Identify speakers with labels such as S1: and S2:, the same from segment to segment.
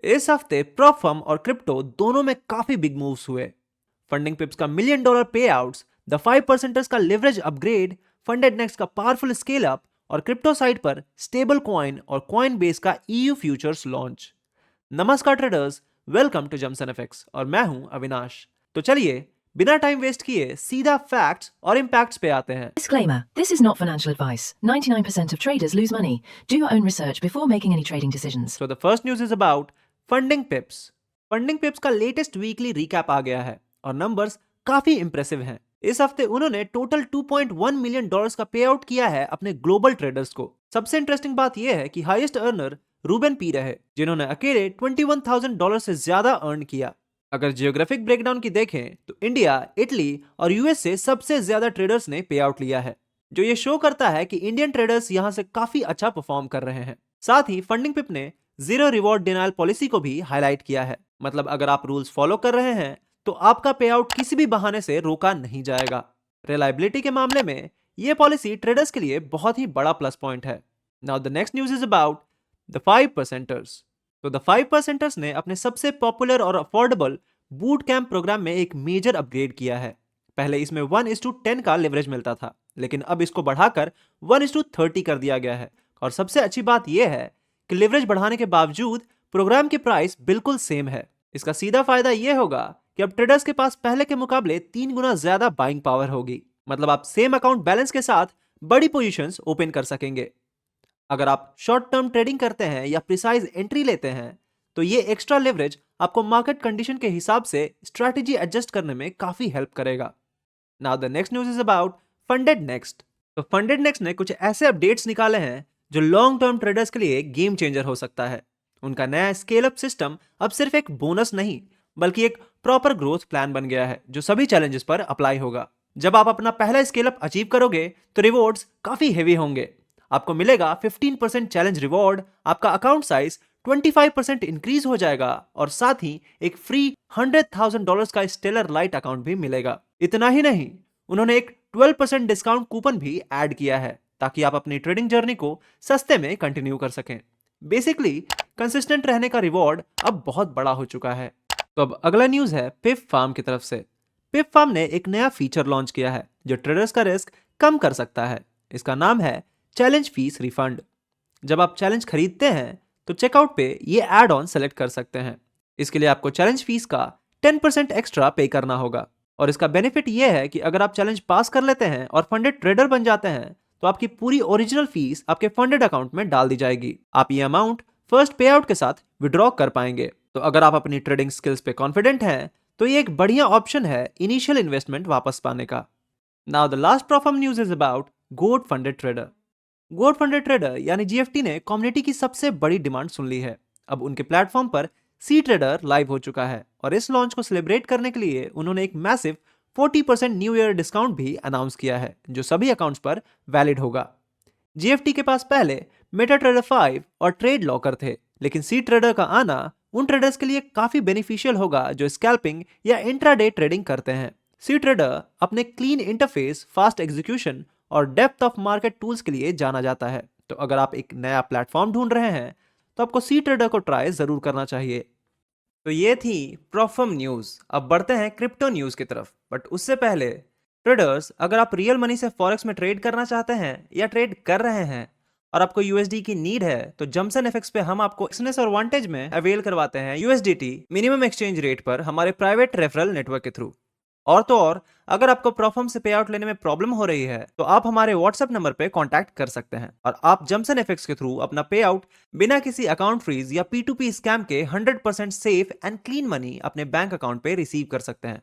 S1: इस हफ्ते prop firm और क्रिप्टो दोनों में काफी बिग मूव्स हुए। फंडिंग पिप्स का $1 million payouts, the 5%ers का लिवरेज अपग्रेड, फंडेड नेक्स्ट का पावरफुल स्केल अप और क्रिप्टो साइड पर स्टेबल कॉइन और कॉइन बेस का ईयू फ्यूचर्स लॉन्च। नमस्कार traders, welcome to Jamson FX और मैं हूं अविनाश। तो चलिए बिना टाइम वेस्ट किए सीधा फैक्ट्स और इंपैक्ट्स पे आते हैं।
S2: Disclaimer: This is not financial advice. 99% of traders lose money. Do your own research before making any trading decisions.
S1: So the first news is about funding पिप्स। Funding pips का latest weekly recap आ गया है और numbers काफी impressive हैं। इस हफ्ते उन्होंने total $2.1 million का पे आउट किया है अपने ग्लोबल ट्रेडर्स को। सबसे इंटरेस्टिंग बात यह है कि हाईएस्ट अर्नर रूबेन पी रहे, जिन्होंने अकेले $21,000 से ज्यादा अर्न किया। अगर जियोग्राफिक ब्रेकडाउन की देखें तो इंडिया, इटली और यूएस से सबसे ज्यादा ट्रेडर्स ने पे आउट लिया है, जो ये शो करता है कि इंडियन ट्रेडर्स यहां से काफी अच्छा परफॉर्म कर रहे हैं। साथ ही फंडिंग पिप ने जीरो रिवॉर्ड डिनायल पॉलिसी को भी हाईलाइट किया है। मतलब अगर आप रूल्स फॉलो कर रहे हैं तो आपका पे आउट किसी भी बहाने से रोका नहीं जाएगा। रिलायबिलिटी के मामले में यह पॉलिसी ट्रेडर्स के लिए बहुत ही बड़ा प्लस पॉइंट है। Now the next news is about the 5%ers। तो द 5%ers ने अपने सबसे पॉपुलर और अफोर्डेबल बूट कैंप प्रोग्राम में एक मेजर अपग्रेड किया है। पहले इसमें 1:10 का लेवरेज मिलता था, लेकिन अब इसको बढ़ाकर 1:30 कर दिया गया है। और सबसे अच्छी बात यह है कि लेवरेज बढ़ाने के बावजूद प्रोग्राम की प्राइस बिल्कुल सेम है। इसका सीधा फायदा यह होगा कि अब ट्रेडर्स के पास पहले के मुकाबले 3 गुना ज्यादा बाइंग पावर होगी। मतलब आप सेम अकाउंट बैलेंस के साथ बड़ी पोजीशंस ओपन कर सकेंगे। अगर आप शॉर्ट टर्म ट्रेडिंग करते हैं या प्रिसाइज एंट्री लेते हैं तो ये एक्स्ट्रा लेवरेज आपको मार्केट कंडीशन के हिसाब से स्ट्रैटेजी एडजस्ट करने में काफी हेल्प करेगा। Now the next news is about funded next. तो फंडेड नेक्स्ट ने कुछ ऐसे अपडेट्स निकाले हैं जो लॉन्ग टर्म ट्रेडर्स के लिए गेम चेंजर हो सकता है। उनका नया स्केल अप सिस्टम अब सिर्फ एक बोनस नहीं बल्कि एक प्रॉपर ग्रोथ प्लान बन गया है, जो सभी चैलेंजेस पर अप्लाई होगा। जब आप अपना पहला स्केल अप अचीव करोगे तो रिवॉर्ड्स काफी हेवी होंगे। आपको मिलेगा 15% चैलेंज रिवॉर्ड, आपका अकाउंट साइज 25% इंक्रीज हो जाएगा और साथ ही एक फ्री $100,000 का स्टेलर लाइट अकाउंट भी मिलेगा। इतना ही नहीं, उन्होंने एक 12% डिस्काउंट कूपन भी ऐड किया है ताकि आप अपनी ट्रेडिंग जर्नी को सस्ते में कंटिन्यू कर सकें। बेसिकली कंसिस्टेंट रहने का रिवॉर्ड अब बहुत बड़ा हो चुका है। तो अब अगला न्यूज है पिप फार्म की तरफ से। पिप फार्म ने एक नया फीचर लॉन्च किया है जो ट्रेडर्स का रिस्क कम कर सकता है। इसका नाम है चैलेंज फीस रिफंड। जब आप चैलेंज खरीदते हैं तो चेकआउट पे ये एड ऑन सेलेक्ट कर सकते हैं। इसके लिए आपको चैलेंज फीस का 10% एक्स्ट्रा पे करना होगा और इसका बेनिफिट ये है कि अगर आप चैलेंज पास कर लेते हैं और फंडेड ट्रेडर बन जाते हैं तो आपकी पूरी ओरिजिनल फीस आपके फंडेड अकाउंट में डाल दी जाएगी। आप ये अमाउंट फर्स्ट पे आउट के साथ विड्रॉ कर पाएंगे। तो अगर आप अपनी ट्रेडिंग स्किल्स पे कॉन्फिडेंट हैं तो ये एक बढ़िया ऑप्शन है इनिशियल इन्वेस्टमेंट वापस पाने का। Now the last prop firm news is about goat funded trader. Goat funded trader यानी जीएफटी ने कम्युनिटी की सबसे बड़ी डिमांड सुन ली है। अब उनके प्लेटफॉर्म पर सी ट्रेडर लाइव हो चुका है और इस लॉन्च को सेलिब्रेट करने के लिए उन्होंने एक मैसिव 40% न्यू ईयर डिस्काउंट भी अनाउंस किया है, जो सभी अकाउंट्स पर वैलिड होगा। जीएफटी के पास पहले मेटा ट्रेडर 5 और ट्रेड लॉकर थे, लेकिन सी ट्रेडर का आना उन ट्रेडर्स के लिए काफी बेनिफिशियल होगा जो स्कैल्पिंग या इंट्राडे ट्रेडिंग करते हैं। सी ट्रेडर अपने क्लीन इंटरफेस, फास्ट एग्जीक्यूशन और डेप्थ ऑफ मार्केट टूल्स के लिए जाना जाता है। तो अगर आप एक नया प्लेटफॉर्म ढूंढ रहे हैं तो आपको सी ट्रेडर को ट्राई जरूर करना चाहिए। तो ये थी प्रॉफर्म न्यूज। अब बढ़ते हैं क्रिप्टो न्यूज की तरफ, बट उससे पहले ट्रेडर्स, अगर आप रियल मनी से फॉरेक्स में ट्रेड करना चाहते हैं या ट्रेड कर रहे हैं और आपको यूएसडी की नीड है तो जमसन एफएक्स पे हम आपको एक्सनेस और वांटेज में अवेल करवाते हैं यूएसडीटी मिनिमम एक्सचेंज रेट पर हमारे प्राइवेट रेफरल नेटवर्क के थ्रू। और तो और, अगर आपको प्रॉफर्म से पे आउट लेने में प्रॉब्लम हो रही है तो आप हमारे व्हाट्सएप नंबर पे कांटेक्ट कर सकते हैं और आप जमसन एफएक्स के थ्रू अपना पे आउट बिना किसी अकाउंट फ्रीज या P2P स्कैम के 100% सेफ एंड क्लीन मनी अपने बैंक अकाउंट पे रिसीव कर सकते हैं।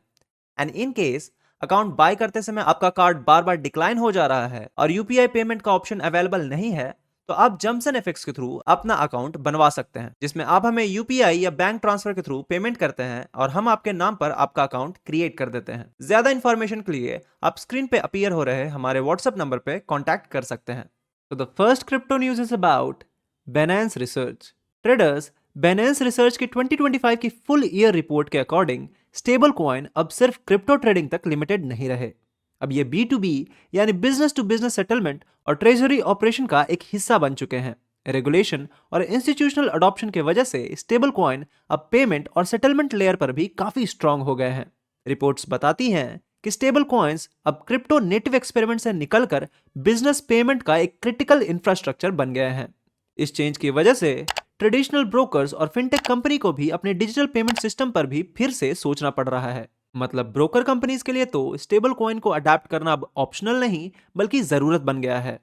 S1: And in case account by करते समय आपका कार्ड बार बार डिक्लाइन हो जा रहा है और यूपीआई पेमेंट का ऑप्शन अवेलेबल नहीं है तो आप जमसन एफएक्स के थ्रू अपना अकाउंट बनवा सकते हैं, जिसमें आप हमें यूपीआई या बैंक ट्रांसफर के थ्रू पेमेंट करते हैं और हम आपके नाम पर आपका अकाउंट क्रिएट कर देते हैं। ज्यादा इंफॉर्मेशन के लिए आप स्क्रीन पे अपीयर हो रहे हमारे व्हाट्सएप नंबर पे कांटेक्ट कर सकते हैं। तो the first crypto news is about Binance research. Traders, Binance research की 2025 की फुल ईयर रिपोर्ट के अकॉर्डिंग स्टेबल कॉइन अब सिर्फ क्रिप्टो ट्रेडिंग तक लिमिटेड नहीं रहे। अब ये B2B यानी बिजनेस टू बिजनेस सेटलमेंट और ट्रेजरी ऑपरेशन का एक हिस्सा बन चुके हैं। रेगुलेशन और इंस्टीट्यूशनल अडॉप्शन के वजह से स्टेबल कॉइन अब पेमेंट और सेटलमेंट लेयर पर भी काफी स्ट्रांग हो गए हैं। रिपोर्ट्स बताती हैं कि स्टेबल कॉइन्स अब क्रिप्टो नेटिव एक्सपेरिमेंट से निकलकर बिजनेस पेमेंट का एक क्रिटिकल इंफ्रास्ट्रक्चर बन गए हैं। इस चेंज की वजह से ट्रेडिशनल ब्रोकर्स और फिनटेक कंपनी को भी अपने डिजिटल पेमेंट सिस्टम पर भी फिर से सोचना पड़ रहा है। मतलब ब्रोकर कंपनीज के लिए तो स्टेबल कॉइन को अडेप्ट करना अब ऑप्शनल नहीं बल्कि जरूरत बन गया है।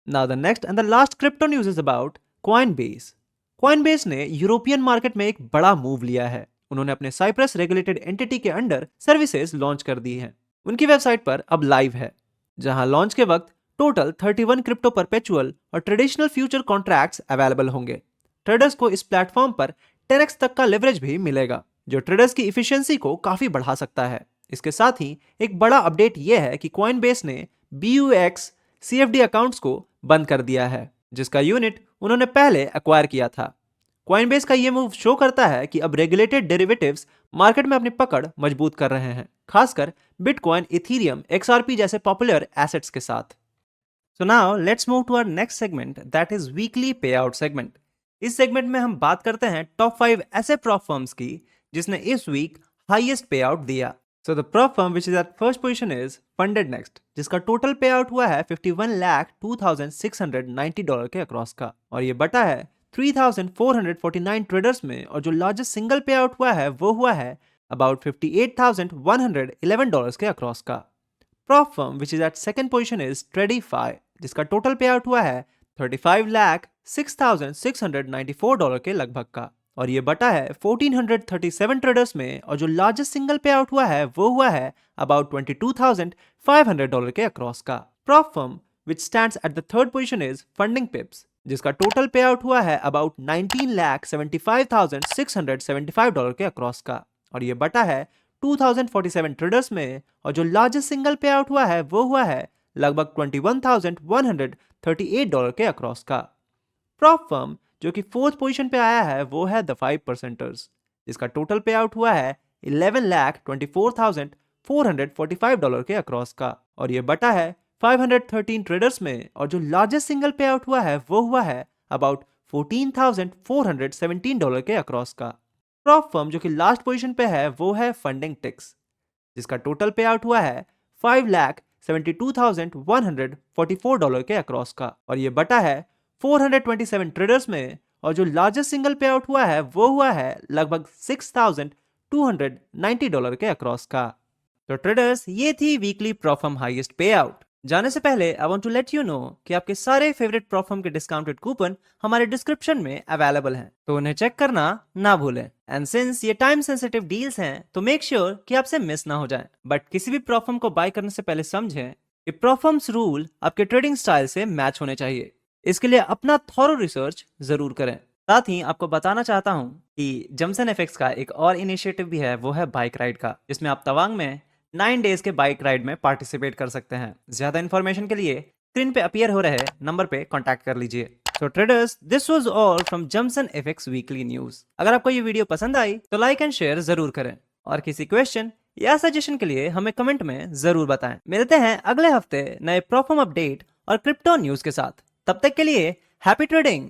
S1: Now the next and the last crypto news is about Coinbase. Coinbase ने यूरोपियन मार्केट में एक बड़ा मूव लिया है। उन्होंने अपने साइप्रस रेगुलेटेड एंटिटी के अंडर सर्विसेज लॉन्च कर दी हैं। उनकी वेबसाइट पर अब लाइव है, जहां लॉन्च के वक्त टोटल 31 क्रिप्टो परपेचुअल और ट्रेडिशनल फ्यूचर कॉन्ट्रैक्ट्स अवेलेबल होंगे। ट्रेडर्स को इस प्लेटफॉर्म पर 10x तक का लेवरेज भी मिलेगा, जो ट्रेडर्स की इफिशियंसी को काफी बढ़ा सकता है। इसके साथ ही एक बड़ा अपडेट यह है कि Coinbase ने BUX CFD अकाउंट्स को बंद कर दिया है, जिसका यूनिट उन्होंने पहले एक्वायर किया था। Coinbase का यह मूव शो करता है कि अब रेगुलेटेड डेरिवेटिव्स मार्केट में अपनी पकड़ मजबूत कर रहे हैं, खासकर बिटकॉइन, इथेरियम, XRP जैसे पॉपुलर एसेट्स के साथ। So now let's move to our next segment, that is weekly payout segment. इस सेगमेंट में हम बात करते हैं टॉप 5 ऐसे प्रॉप फर्म्स की जिसने इस वीक हाईएस्ट पे आउट दिया। So the prop firm which is at first position is Funded Next, जिसका टोटल पे आउट हुआ है $51,02,690 के अक्रॉस का, और ये बटा है 3,449 ट्रेडर्स में, और जो लार्जेस्ट सिंगल पे आउट हुआ है वो हुआ है अबाउट $58,111 के अक्रॉस का। Prop firm which is at second position is Tradeify, जिसका टोटल पे आउट हुआ है $35,06,694 के लगभग का, और ये बटा है 1437 ट्रेडर्स में, और जो लार्जेस्ट सिंगल पे आउट हुआ है वो हुआ है अबाउट $22,500 के अक्रॉस का। Prop firm which stands at the third position is funding पिप्स, जिसका टोटल पे आउट हुआ है अबाउट $19,75,675 के अक्रॉस का, और ये बटा है 2047 ट्रेडर्स में, और जो लार्जेस्ट सिंगल पे आउट हुआ है वो हुआ है लगभग $21,138 के अक्रॉस का। प्रॉप फर्म जो कि फोर्थ पोजीशन पे आया है वो है द 5%ers, जिसका टोटल पे आउट हुआ है $11,24,445 के अक्रॉस का, और ये बटा है 513 ट्रेडर्स में, और जो लार्जेस्ट सिंगल पे आउट हुआ है वो हुआ है अबाउट $14,417 के अक्रॉस का। प्रॉप फर्म जो कि लास्ट पोजीशन पे है वो है फंडिंग टिक्स, जिसका टोटल पे आउट हुआ है $5,72,144 के अक्रॉस का, और ये बटा है 427 ट्रेडर्स में, और जो लार्जेस्ट सिंगल पे आउट हुआ है वो हुआ है लगभग $6,290 के अक्रॉस का। तो ट्रेडर्स, ये थी weekly prop firm highest payout. जाने से पहले I want to let you know कि आपके सारे फेवरेट प्रॉफर्म के डिस्काउंटेड कूपन हमारे डिस्क्रिप्शन में अवेलेबल हैं, तो उन्हें चेक करना ना भूलें। एंड सिंस ये टाइम सेंसिटिव डील्स हैं तो मेक श्योर कि आपसे मिस ना हो जाए। बट किसी भी प्रॉफर्म को बाय करने से पहले समझें कि प्रॉफर्म्स रूल आपके ट्रेडिंग स्टाइल से मैच होने चाहिए। इसके लिए अपना थॉरो रिसर्च जरूर करें। साथ ही आपको बताना चाहता हूं कि जमसन एफएक्स का एक और इनिशिएटिव भी है, वो है बाइक राइड का, जिसमें आप तवांग में 9 डेज के बाइक राइड में पार्टिसिपेट कर सकते हैं। ज्यादा इन्फॉर्मेशन के लिए स्क्रीन पे अपीयर हो रहे नंबर पे कांटेक्ट कर लीजिए। So traders, this was all from Jamson FX weekly news. अगर आपको ये वीडियो पसंद आई तो लाइक एंड शेयर जरूर करें, और किसी क्वेश्चन या सजेशन के लिए हमें कमेंट में जरूर बताएं। मिलते हैं अगले हफ्ते नए प्रॉफर्म अपडेट और क्रिप्टो न्यूज के साथ। तब तक के लिए हैप्पी ट्रेडिंग।